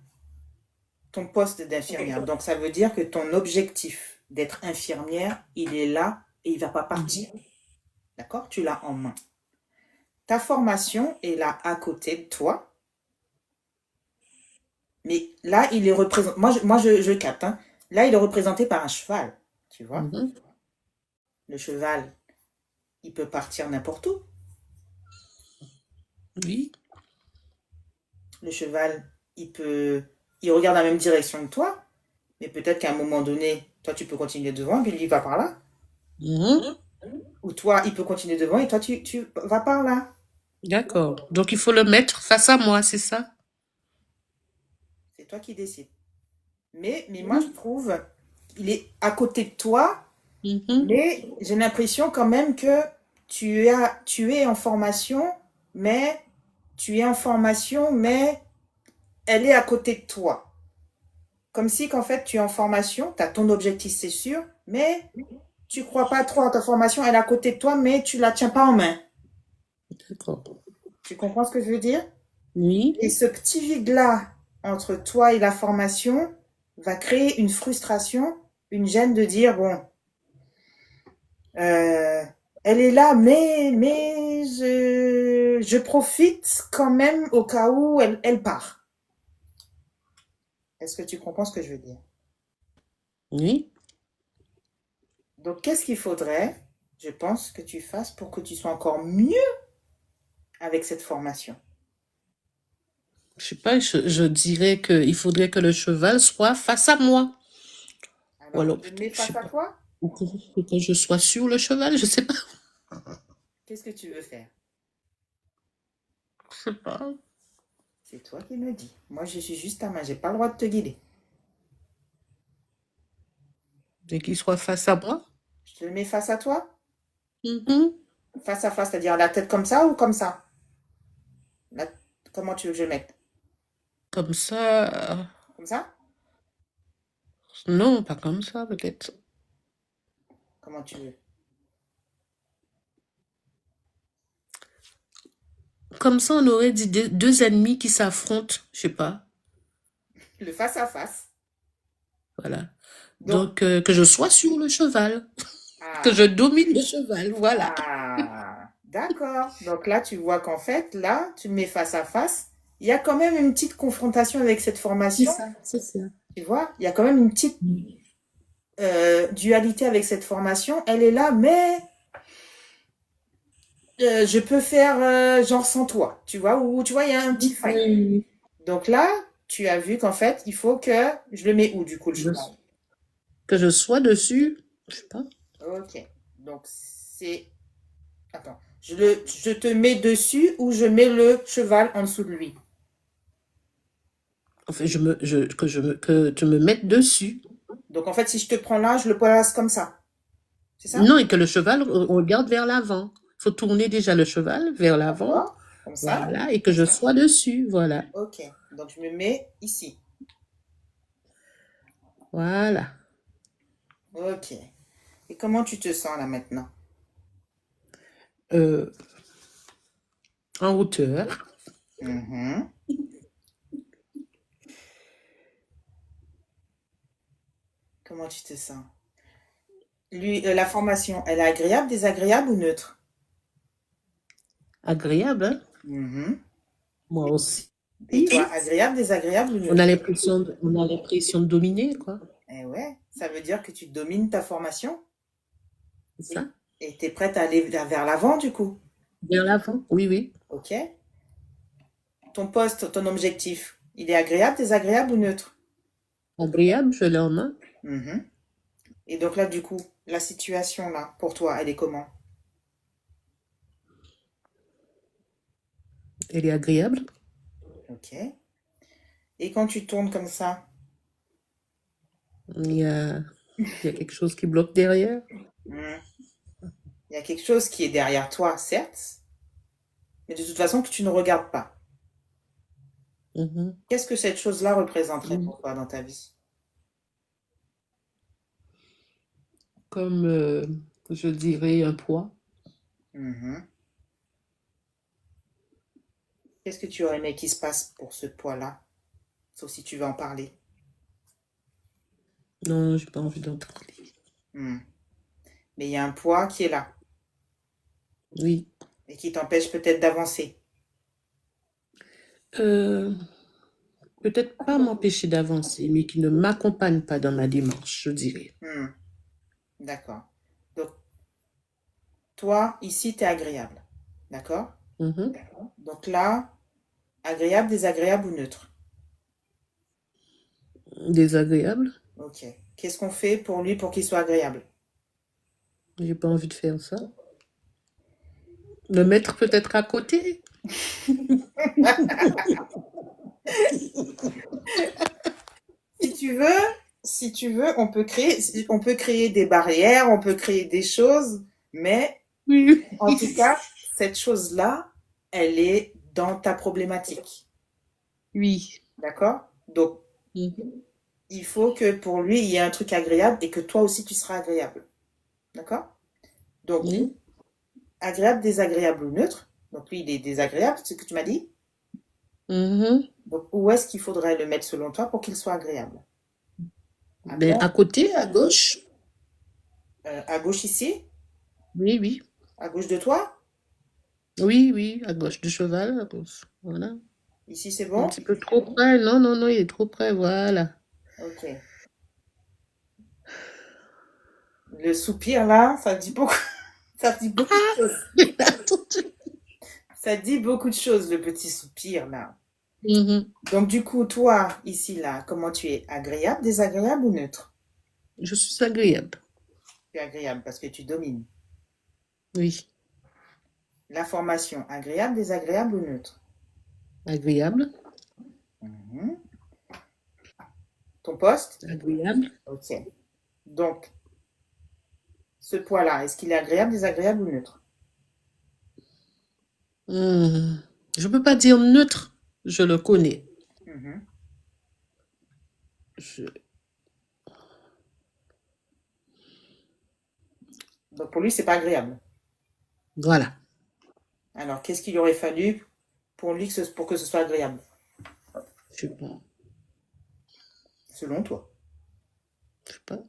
ton poste d'infirmière. Donc, ça veut dire que ton objectif d'être infirmière, il est là et il ne va pas partir. D'accord? Tu l'as en main. Ta formation est là à côté de toi. Mais là, il est représenté. Je capte. Hein. Là, il est représenté par un cheval. Tu vois? Mhm. Le cheval, il peut partir n'importe où. Oui. Le cheval, il regarde dans la même direction que toi. Mais peut-être qu'à un moment donné, toi, tu peux continuer devant, puis lui, il va par là. Mhm. Ou toi, il peut continuer devant et toi, tu vas par là. D'accord. Donc, il faut le mettre face à moi, c'est ça? C'est toi qui décides. Mais moi, je trouve, il est à côté de toi, Mhm. mais j'ai l'impression quand même que tu es en formation, mais tu es en formation, mais elle est à côté de toi. Comme si qu'en fait, tu es en formation, tu as ton objectif, c'est sûr, mais tu crois pas trop à ta formation, elle est à côté de toi, mais tu la tiens pas en main. D'accord. Tu comprends ce que je veux dire? Oui. Et ce petit vide-là entre toi et la formation va créer une frustration, une gêne de dire, bon, euh, elle est là, mais je profite quand même au cas où elle part. Est-ce que tu comprends ce que je veux dire? Oui. Donc, qu'est-ce qu'il faudrait, je pense, que tu fasses pour que tu sois encore mieux avec cette formation? Je sais pas, je dirais qu'il faudrait que le cheval soit face à moi. Ou Alors, alors, je le mets peut-être, je sais face à pas. toi. Ou que je sois sur le cheval, je sais pas. Qu'est-ce que tu veux faire? Je sais pas. C'est toi qui me dis. Moi, je suis juste ta main. J'ai pas le droit de te guider. Et qu'il soit face à moi. Je te le mets face à toi. Mhm. Face à face, c'est-à-dire la tête comme ça ou comme ça? La- Comment tu veux que je le mette? Comme ça. Comme ça? Non, pas comme ça, peut-être. Comment tu veux? Comme ça, on aurait dit deux ennemis qui s'affrontent. Je sais pas. Le face à face. Voilà. Donc, Donc, que je sois sur le cheval. Que je ah, domine le cheval. Voilà. d'accord. Donc là, tu vois qu'en fait, là, tu me mets face à face. Il y a quand même une petite confrontation avec cette C'est formation. ça, c'est ça. Tu vois, il y a quand même une petite dualité avec cette formation. Elle est là, mais je peux faire genre sans toi. Tu vois, ou tu vois, il y a un petit Oui, fight. oui, Donc là, tu as vu qu'en fait, il faut que je le mets où, du coup, le oui. cheval? Que je sois dessus. Je sais pas. Ok. Donc c'est... Attends. Je te mets dessus ou je mets le cheval en dessous de lui? Enfin, que tu me mettes dessus. Donc en fait, si je te prends là, je le place comme ça. C'est ça? Non, et que le cheval regarde vers l'avant. Il faut tourner déjà le cheval vers l'avant. D'accord. Comme ça? Voilà. Et que je sois dessus. Voilà. Ok. Donc je me mets ici. Voilà. Ok. Et comment tu te sens là maintenant? Euh, en hauteur. Mhm. Comment tu te sens? Lui, la formation, elle est agréable, désagréable ou neutre? Agréable, hein? Mhm. Moi aussi. Et toi, agréable, désagréable ou On a neutre? l'impression on a l'impression de dominer, quoi. Eh ouais, ça veut dire que tu domines ta formation C'est et ça? tu es prête à aller vers l'avant du coup. Vers l'avant. Oui, oui. Ok? Ton poste, ton objectif, il est agréable, désagréable ou neutre? Agréable, je l'ai en main. Mhm. Et donc là, du coup, la situation là, pour toi, elle est comment? Elle est agréable. Ok. Et quand tu tournes comme ça, Il y a, il y a quelque chose qui bloque derrière. hmm, il y a quelque chose qui est derrière toi, certes, mais de toute façon que tu ne regardes pas. Mhm. Qu'est-ce que cette chose-là représenterait Mm. pour toi dans ta vie? Comme, je dirais, un poids. Mhm. Qu'est-ce que tu aurais aimé qu'il se passe pour ce poids-là? Sauf si tu veux en parler. Non, j'ai pas envie d'en parler. Hmm. Mais il y a un poids qui est là Oui. et qui t'empêche peut-être d'avancer. Euh, peut-être pas m'empêcher d'avancer, mais qui ne m'accompagne pas dans ma démarche, je dirais. Hmm. D'accord. Donc, toi, ici, tu es agréable. D'accord? Mhm. Donc là, agréable, désagréable ou neutre? Désagréable. Ok. Qu'est-ce qu'on fait pour lui pour qu'il soit agréable? J'ai pas envie de faire ça. Le mettre peut-être à côté. Si tu veux, si tu veux, on peut créer des barrières, on peut créer des choses, mais Oui, en tout cas, cette chose-là, elle est dans ta problématique. oui. D'accord? Donc, Mhm. il faut que pour lui, il y ait un truc agréable et que toi aussi, tu seras agréable. D'accord? Donc, Oui. agréable, désagréable ou neutre. Donc, lui, il est désagréable, c'est ce que tu m'as dit. Mhm. Donc, où est-ce qu'il faudrait le mettre selon toi pour qu'il soit agréable? À Ben, quoi? à côté, à gauche. À gauche ici? Oui, oui. À gauche de toi? Oui, oui, à gauche du cheval, à gauche. Voilà. Ici, c'est Un bon? petit peu trop près. Non, non, non, il est trop près. Voilà. Ok. Le soupir, là, ça dit beaucoup, ça dit beaucoup de choses. Ça dit beaucoup de choses, le petit soupir, là. Mhm. Donc, du coup, toi, ici, là, comment tu es? Agréable, désagréable ou neutre? Je suis agréable. Tu es agréable parce que tu domines. Oui. La formation, agréable, désagréable ou neutre? Agréable. Mhm. Ton poste? Agréable. Ok. Donc, ce poids-là, est-ce qu'il est agréable, désagréable ou neutre? Je peux pas dire neutre. Je le connais. Mhm. Je- Donc, pour lui, c'est pas agréable. Voilà. Alors, qu'est-ce qu'il aurait fallu pour lui pour que ce soit agréable, Je sais pas. selon toi? Je sais pas.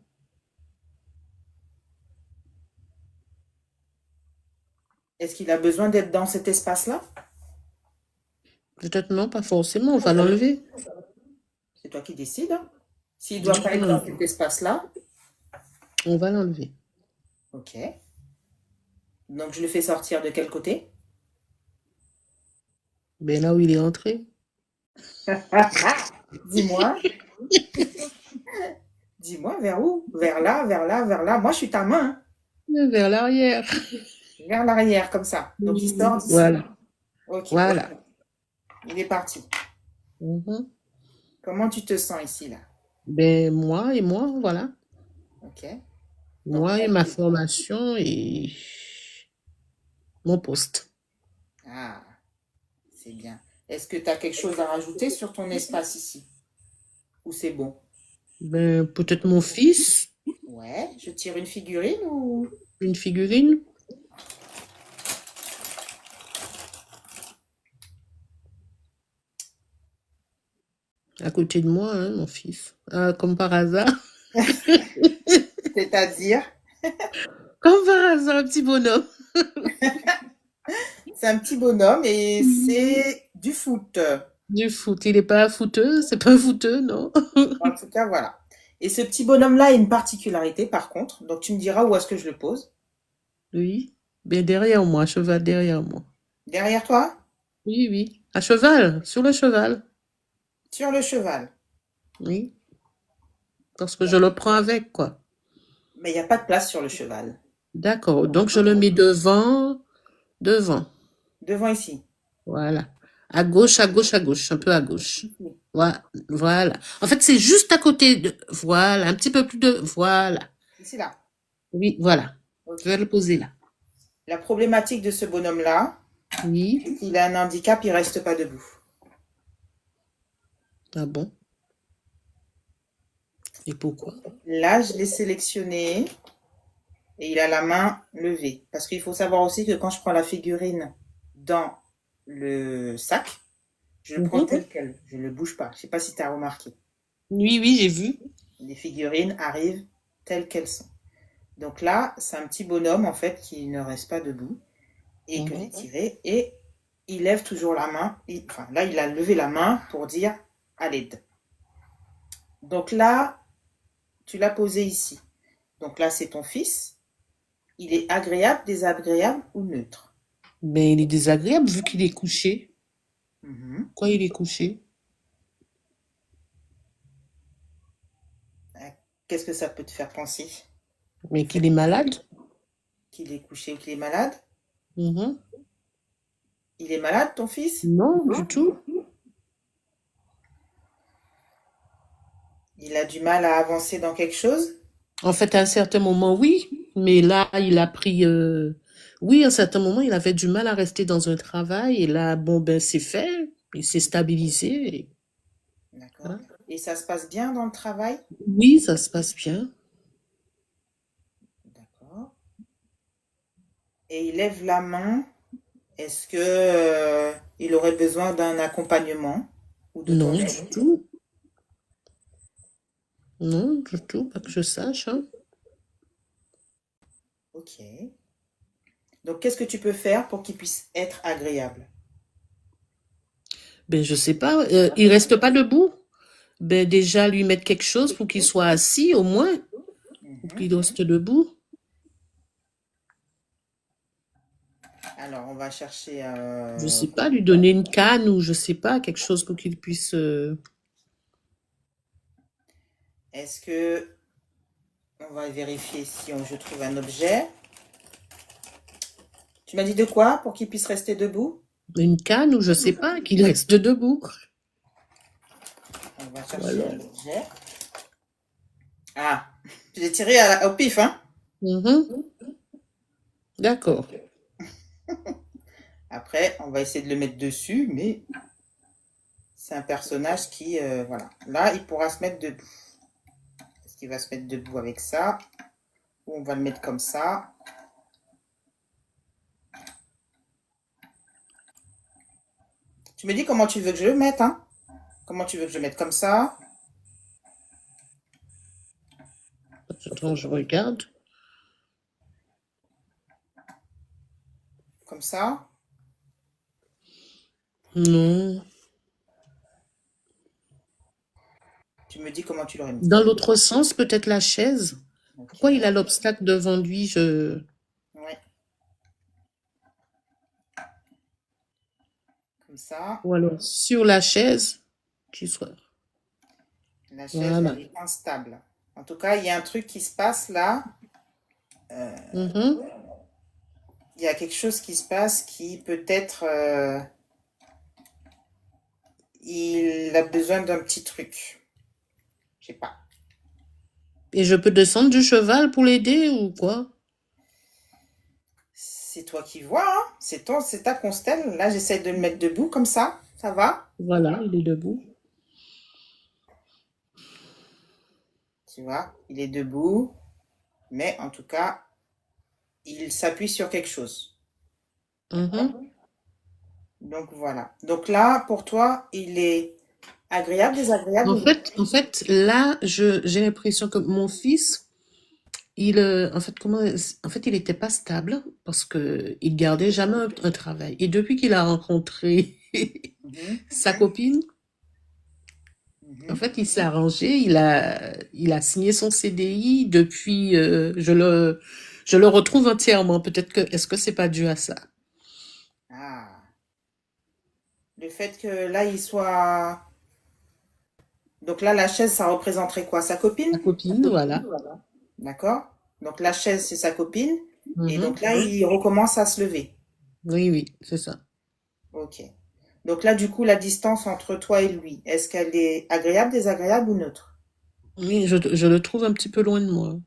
Est-ce qu'il a besoin d'être dans cet espace-là? Peut-être non, pas forcément. On va l'enlever. C'est toi qui décides, hein. S'il ne Je doit pas vais être dans l'enlever. cet espace-là, On va l'enlever. ok. Donc, je le fais sortir de quel côté? Ben là où il est entré. Dis-moi, dis-moi, vers où? Vers là, vers là, vers là. Moi, je suis ta main, hein. Vers l'arrière. Vers l'arrière, comme ça. Donc, il sort d'ici. Voilà. Ok, Voilà. il est parti. Mhm. Comment tu te sens ici, là? Ben moi et moi, voilà. Ok. Donc, Moi et ma formation et mon poste. ah, c'est bien. Est-ce que tu as quelque chose à rajouter sur ton espace ici? Ou c'est bon? Ben peut-être mon fils, Ouais, je tire une figurine ou... une figurine à côté de moi, hein, mon fils. Ah, comme par hasard. C'est-à-dire, Comme par hasard, un petit bonhomme. c'est un petit bonhomme et c'est du foot. Du foot. Il n'est pas footeux, c'est pas un footeux, non? En tout cas, voilà. Et ce petit bonhomme-là a une particularité, par contre. Donc, tu me diras où est-ce que je le pose. Oui. Ben derrière moi, cheval derrière moi. Derrière toi, Oui, oui. À cheval, sur le cheval. sur le cheval. Oui. Parce que je le prends avec, quoi. Mais il n'y a pas de place sur le cheval. D'accord. Donc je le mets devant, devant. Devant ici. Voilà. À gauche, à gauche, à gauche, un peu à gauche. Ici. Voilà. En fait, c'est juste à côté de. Voilà, un petit peu plus de. Voilà. Ici, là. Oui, voilà. Ok. Je vais le poser là. La problématique de ce bonhomme-là, Oui. il a un handicap, il reste pas debout. Ah bon? Et pourquoi? Là, je l'ai sélectionné et il a la main levée. Parce qu'il faut savoir aussi que quand je prends la figurine dans le sac, je le prends Mhm. tel quel. Je ne le bouge pas. Je ne sais pas si tu as remarqué. Oui, oui, j'ai vu. Les figurines arrivent telles qu'elles sont. Donc là, c'est un petit bonhomme en fait qui ne reste pas debout et que j'ai Mhm. tiré et il lève toujours la main. Enfin, là, il a levé la main pour dire à l'aide. Donc là, tu l'as posé ici. Donc là, c'est ton fils. Il est agréable, désagréable ou neutre? Mais il est désagréable vu qu'il est couché. Mhm. Quoi, il est couché? Qu'est-ce que ça peut te faire penser? Le Mais fait qu'il est malade? qu'il est couché ou qu'il est malade? Mhm. Il est malade, ton fils? Non, du tout. Il a du mal à avancer dans quelque chose? En fait, à un certain moment, oui, mais là, il a pris... Oui, à un certain moment, il avait du mal à rester dans un travail, et là, bon, ben, c'est fait, il s'est stabilisé, et D'accord. voilà. Et ça se passe bien dans le travail? Oui, ça se passe bien. D'accord. Et il lève la main. Est-ce que, il aurait besoin d'un accompagnement ou de ton Non, du aide? tout. Non, du tout, pas que je sache, hein. Ok. Donc, qu'est-ce que tu peux faire pour qu'il puisse être agréable? Ben, je sais pas, il reste pas debout. Ben, déjà, lui mettre quelque chose pour qu'il soit assis, au moins, pour Mhm. qu'il reste debout. Alors, on va chercher. Je sais pas, lui donner une canne ou je sais pas, quelque chose pour qu'il puisse... Est-ce que on va vérifier si je trouve un objet. Tu m'as dit de quoi pour qu'il puisse rester debout? Une canne ou je sais pas, qu'il reste debout. On va Ou chercher un alors... objet. Ah, j'ai tiré au pif, hein? Mhm, d'accord. Après, on va essayer de le mettre dessus, mais c'est un personnage qui, voilà. Là, il pourra se mettre debout. Est-ce qu'il va se mettre debout avec ça? Ou on va le mettre comme ça? Tu me dis comment tu veux que je le mette, hein? Comment tu veux que je le mette comme ça? Attends, je regarde. Comme ça? Non. Tu me dis comment tu l'aurais mis. Dans l'autre sens, peut-être la chaise. Ok. Pourquoi il a l'obstacle devant lui, Ouais, comme ça. ou alors sur la chaise, qu'il soit. La chaise, Voilà. elle est instable. En tout cas, il y a un truc qui se passe là. Mhm. Il y a quelque chose qui se passe qui peut-être il a besoin d'un petit truc. Je sais pas. Et je peux descendre du cheval pour l'aider ou quoi? C'est toi qui vois, hein? C'est ta constelle. Là, j'essaie de le mettre debout comme ça. Ça va? Voilà, il est debout. Tu vois, il est debout, mais en tout cas, il s'appuie sur quelque chose. D'accord? Mhm. Donc voilà. Donc là, pour toi, il est agréable, désagréable ou non? Là, j'ai l'impression que mon fils, en fait, en fait, il était pas stable parce que il gardait jamais un travail. Et depuis qu'il a rencontré Mhm, sa copine, en mhm. fait, il s'est arrangé, il a signé son CDI depuis, je le retrouve entièrement. Peut-être que, est-ce que c'est pas dû à ça? Ah, le fait que là, il soit... Donc là, la chaise, ça représenterait quoi? Sa copine? Sa copine, voilà. D'accord? Donc la chaise, c'est sa copine. Et Mhm. donc là, il recommence à se lever. Oui, oui, c'est ça. Ok. Donc là, du coup, la distance entre toi et lui, est-ce qu'elle est agréable, désagréable ou neutre? Oui, je le trouve un petit peu loin de moi.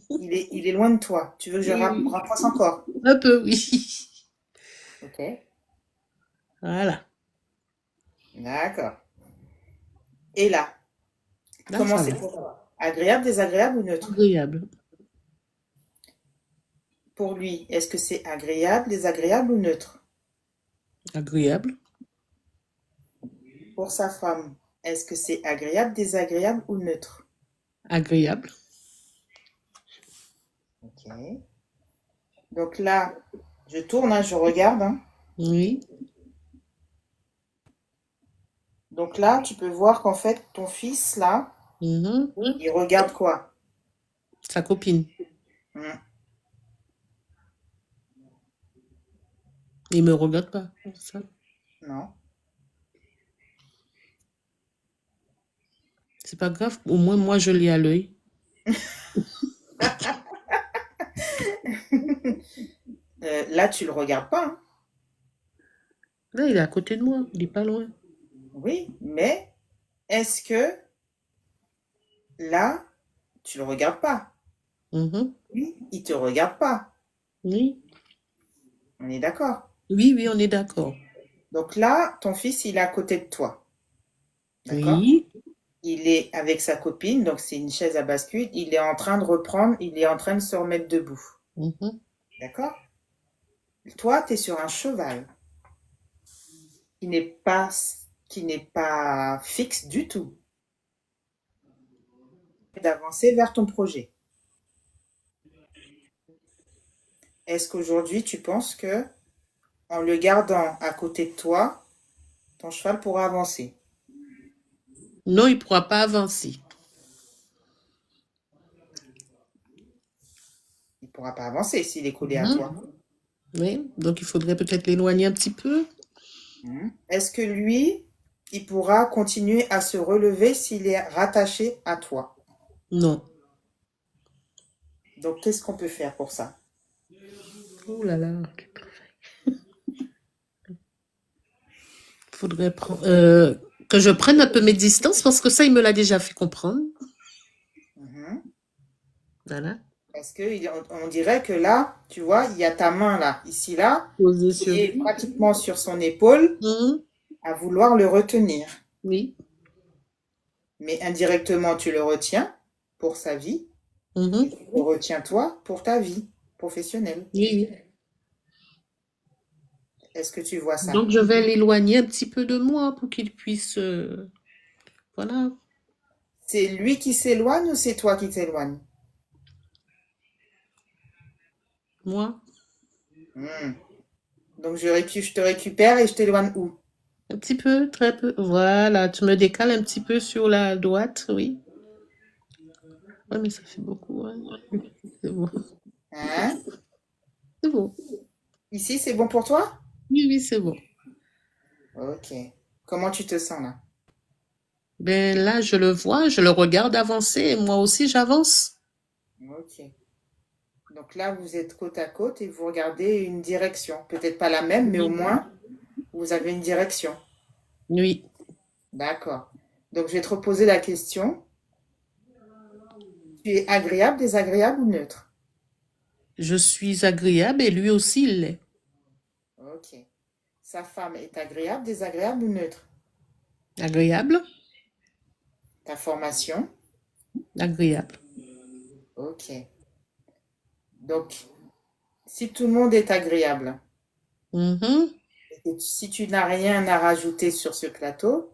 Il est loin de toi. Tu veux que je Oui, oui. rapproche encore? Un peu, oui. Ok. Voilà. D'accord. Et là, Là, comment ça c'est va. pour toi? Agréable, désagréable ou neutre? Agréable. Pour lui, est-ce que c'est agréable, désagréable ou neutre? Agréable. Pour sa femme, est-ce que c'est agréable, désagréable ou neutre? Agréable. Ok. Donc là, je tourne, hein, je regarde, hein. Oui. Donc là, tu peux voir qu'en fait, ton fils, là, Mhm. il regarde quoi? Sa copine. Hmm, Il me regarde pas. C'est ça. non. C'est pas grave. Au moins, moi, je l'ai à l'œil. Là, tu le regardes pas, hein. Là, il est à côté de moi, il est pas loin. Oui, mais est-ce que là, tu le regardes pas? Mhm. Oui, il te regarde pas. Oui. On est d'accord. Oui, oui, on est d'accord. Donc là, ton fils, il est à côté de toi. D'accord? Oui. Il est avec sa copine, donc c'est une chaise à bascule. Il est en train de reprendre, il est en train de se remettre debout. Mhm. D'accord? Toi, tu es sur un cheval qui n'est pas, qui n'est pas fixe du tout. D'avancer vers ton projet. Est-ce qu'aujourd'hui, tu penses que en le gardant à côté de toi, ton cheval pourra avancer? Non, il pourra pas avancer. Il ne pourra pas avancer s'il est collé à toi. Mhm. Oui, donc il faudrait peut-être l'éloigner un petit peu. Est-ce que lui, il pourra continuer à se relever s'il est rattaché à toi? Non. Donc, qu'est-ce qu'on peut faire pour ça? Oh là là. Faudrait prendre, que je prenne un peu mes distances parce que ça, il me l'a déjà fait comprendre. Mhm. Voilà. Parce que on dirait que là, tu vois, il y a ta main là, ici là, Poser qui sur est lui. pratiquement sur son épaule, Mhm. à vouloir le retenir. Oui. Mais indirectement, tu le retiens pour sa vie, et Mhm. tu le retiens toi pour ta vie professionnelle. Oui, oui. Est-ce que tu vois ça? Donc, je vais l'éloigner un petit peu de moi pour qu'il puisse, voilà, C'est lui qui s'éloigne ou c'est toi qui t'éloignes? moi, Hmm. Donc je te récupère et je t'éloigne où? un petit peu, très peu. Voilà, tu me décales un petit peu sur la droite, oui. Ouais, mais ça fait beaucoup, hein. C'est bon. Hein? C'est bon. Ici, c'est bon pour toi? Oui, oui, c'est bon. Ok. Comment tu te sens là? Ben là, je le vois, je le regarde avancer et moi aussi, j'avance. Ok. Donc là, vous êtes côte à côte et vous regardez une direction. Peut-être pas la même, mais au Oui. moins, vous avez une direction. Oui. D'accord. Donc je vais te reposer la question. Tu es agréable, désagréable ou neutre? Je suis agréable et lui aussi, il l'est. Ok. Sa femme est agréable, désagréable ou neutre? Agréable? Ta formation? Agréable. Ok. Donc, si tout le monde est agréable, Mhm. et si tu n'as rien à rajouter sur ce plateau,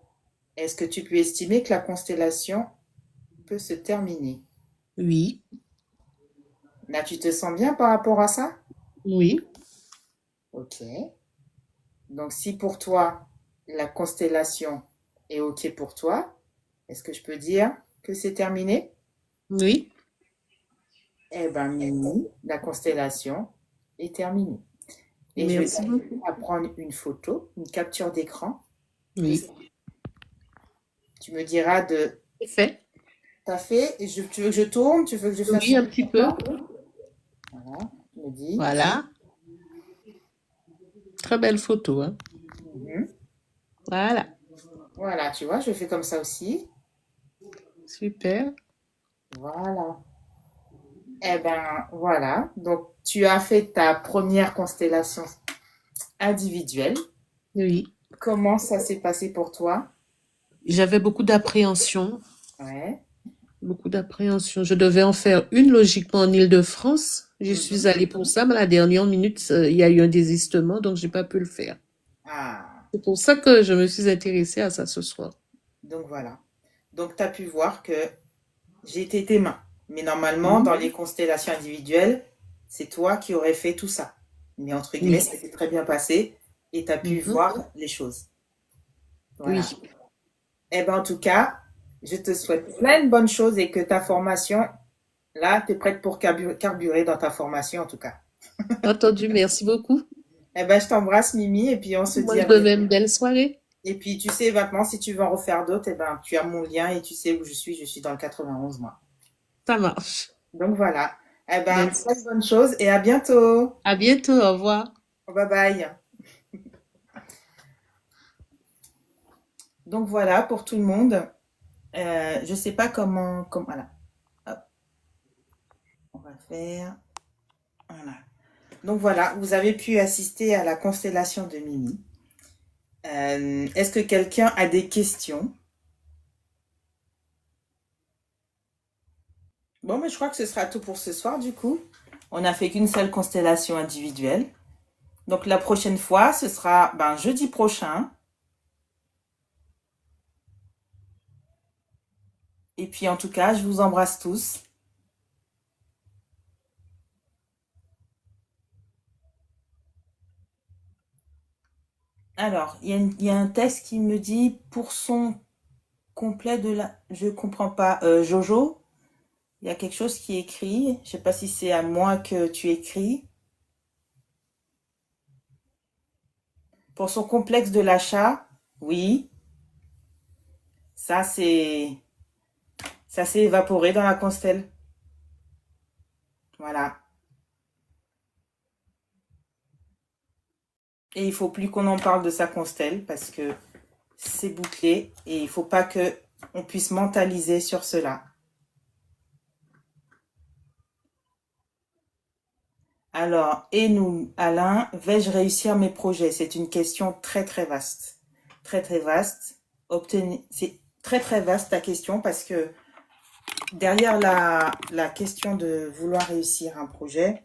est-ce que tu peux estimer que la constellation peut se terminer? Oui. Là, tu te sens bien par rapport à ça? Oui. Ok. Donc, si pour toi, la constellation est ok pour toi, est-ce que je peux dire que c'est terminé? Oui. Eh ben, Mimi, la constellation est terminée. Et je vais Merci t'inviter beaucoup. à prendre une photo, une capture d'écran de Oui. ça. Tu me diras de C'est fait. t'as fait, et tu veux que je tourne, tu veux que je fasse Oui, une un petit peu. voilà, tu me dis. Voilà. Très belle photo, hein. Mhm. Voilà. Voilà, tu vois, je fais comme ça aussi. Super. Voilà. Eh ben, voilà. Donc, tu as fait ta première constellation individuelle. Oui. Comment ça s'est passé pour toi? J'avais beaucoup d'appréhension. Ouais. Beaucoup d'appréhension. Je devais en faire une logiquement en Île-de-France. J'y suis Mhm. allée pour ça, mais à la dernière minute, il y a eu un désistement, donc j'ai pas pu le faire. Ah, C'est pour ça que je me suis intéressée à ça ce soir. donc voilà. Donc, tu as pu voir que j'ai été tes mains. Mais normalement, dans Oui. les constellations individuelles, c'est toi qui aurais fait tout ça. Mais entre guillemets, Oui. ça s'est très bien passé et tu as pu Mhm. voir les choses. Voilà. Oui. Eh ben, en tout cas, je te souhaite plein de bonnes choses et que ta formation, là, tu es prête pour carburer dans ta formation, en tout cas. Entendu. Merci beaucoup. Eh ben, je t'embrasse, Mimi, et puis on se dit Moi, à de bientôt. même, belle soirée. Et puis, tu sais, maintenant, si tu veux en refaire d'autres, eh ben, tu as mon lien et tu sais où je suis. Je suis dans le 91, moi. Ça marche. Donc, voilà. Eh ben, Belle. plein de bonnes choses et à bientôt. À bientôt. Au revoir. Bye bye. Donc voilà pour tout le monde. Je sais pas voilà. Hop, on va faire. Voilà. Donc voilà, vous avez pu assister à la constellation de Mimi. Est-ce que quelqu'un a des questions? Bon, mais je crois que ce sera tout pour ce soir du coup. On n'a fait qu'une seule constellation individuelle. Donc la prochaine fois, ce sera jeudi prochain. Et puis en tout cas, je vous embrasse tous. Alors, il y a un texte qui me dit pour son complet de la... Je comprends pas. Jojo, il y a quelque chose qui est écrit. Je sais pas si c'est à moi que tu écris. Pour son complexe de l'achat, oui, ça c'est ça s'est évaporé dans la constelle. Voilà. Et il faut plus qu'on en parle de sa constelle parce que c'est bouclé et il faut pas que on puisse mentaliser sur cela. Alors, et nous, Alain, vais-je réussir mes projets? C'est une question très très vaste. Très très vaste. C'est très très vaste ta question parce que derrière la question de vouloir réussir un projet,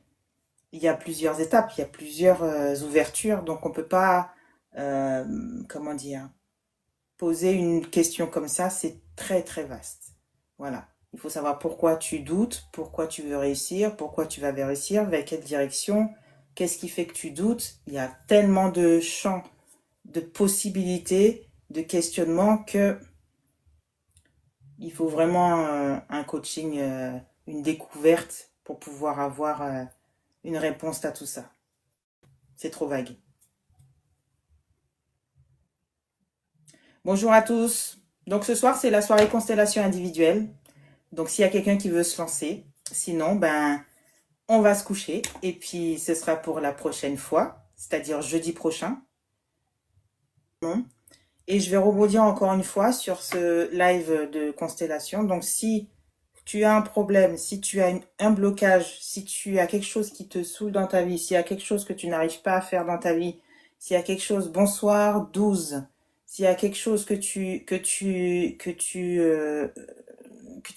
il y a plusieurs étapes, il y a plusieurs ouvertures, donc on peut pas, comment dire, poser une question comme ça, c'est très très vaste. Voilà. Il faut savoir pourquoi tu doutes, pourquoi tu veux réussir, pourquoi tu vas réussir, vers quelle direction, qu'est-ce qui fait que tu doutes. Il y a tellement de champs, de possibilités, de questionnements que il faut vraiment un coaching, une découverte pour pouvoir avoir une réponse à tout ça. C'est trop vague. Bonjour à tous. Donc ce soir, c'est la soirée constellation individuelle. Donc s'il y a quelqu'un qui veut se lancer, sinon, on va se coucher. Et puis ce sera pour la prochaine fois, c'est-à-dire jeudi prochain. Et je vais rebondir encore une fois sur ce live de constellation. Donc si tu as un problème, si tu as un blocage, si tu as quelque chose qui te saoule dans ta vie, s'il y a quelque chose que tu n'arrives pas à faire dans ta vie, s'il y a quelque chose, bonsoir 12, s'il y a quelque chose que tu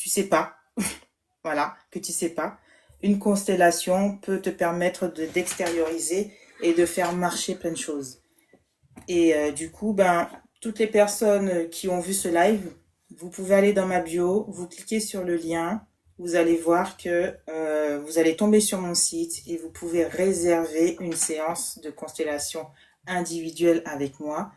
sais pas, voilà, que tu sais pas, une constellation peut te permettre d'extérioriser et de faire marcher plein de choses. Et du coup, toutes les personnes qui ont vu ce live, vous pouvez aller dans ma bio, vous cliquez sur le lien, vous allez voir que vous allez tomber sur mon site et vous pouvez réserver une séance de constellation individuelle avec moi.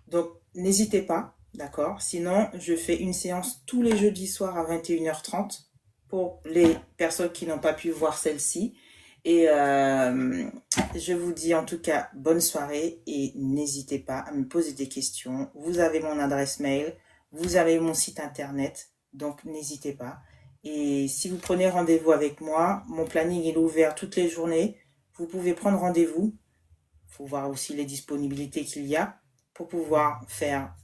Donc, n'hésitez pas, d'accord? Sinon, je fais une séance tous les jeudis soirs à 21h30 pour les personnes qui n'ont pas pu voir celle-ci. Et je vous dis en tout cas bonne soirée et n'hésitez pas à me poser des questions. Vous avez mon adresse mail, vous avez mon site internet, donc n'hésitez pas. Et si vous prenez rendez-vous avec moi, mon planning est ouvert toutes les journées. Vous pouvez prendre rendez-vous. Il faut voir aussi les disponibilités qu'il y a pour pouvoir faire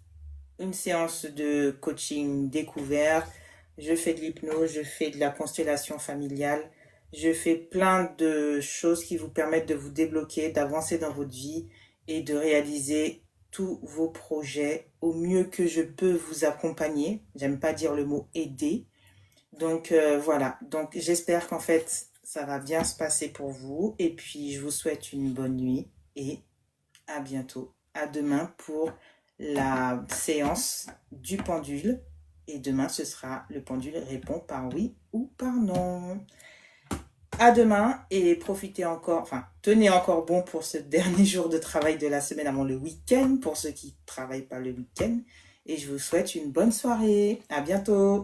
une séance de coaching découvert. Je fais de l'hypnose, je fais de la constellation familiale. Je fais plein de choses qui vous permettent de vous débloquer, d'avancer dans votre vie et de réaliser tous vos projets au mieux que je peux vous accompagner. J'aime pas dire le mot aider. Donc voilà, donc j'espère qu'en fait ça va bien se passer pour vous et puis je vous souhaite une bonne nuit et à bientôt. À demain pour la séance du pendule et demain ce sera le pendule répond par oui ou par non. À demain et profitez encore, enfin tenez encore bon pour ce dernier jour de travail de la semaine avant le week-end pour ceux qui ne travaillent pas le week-end et je vous souhaite une bonne soirée. À bientôt.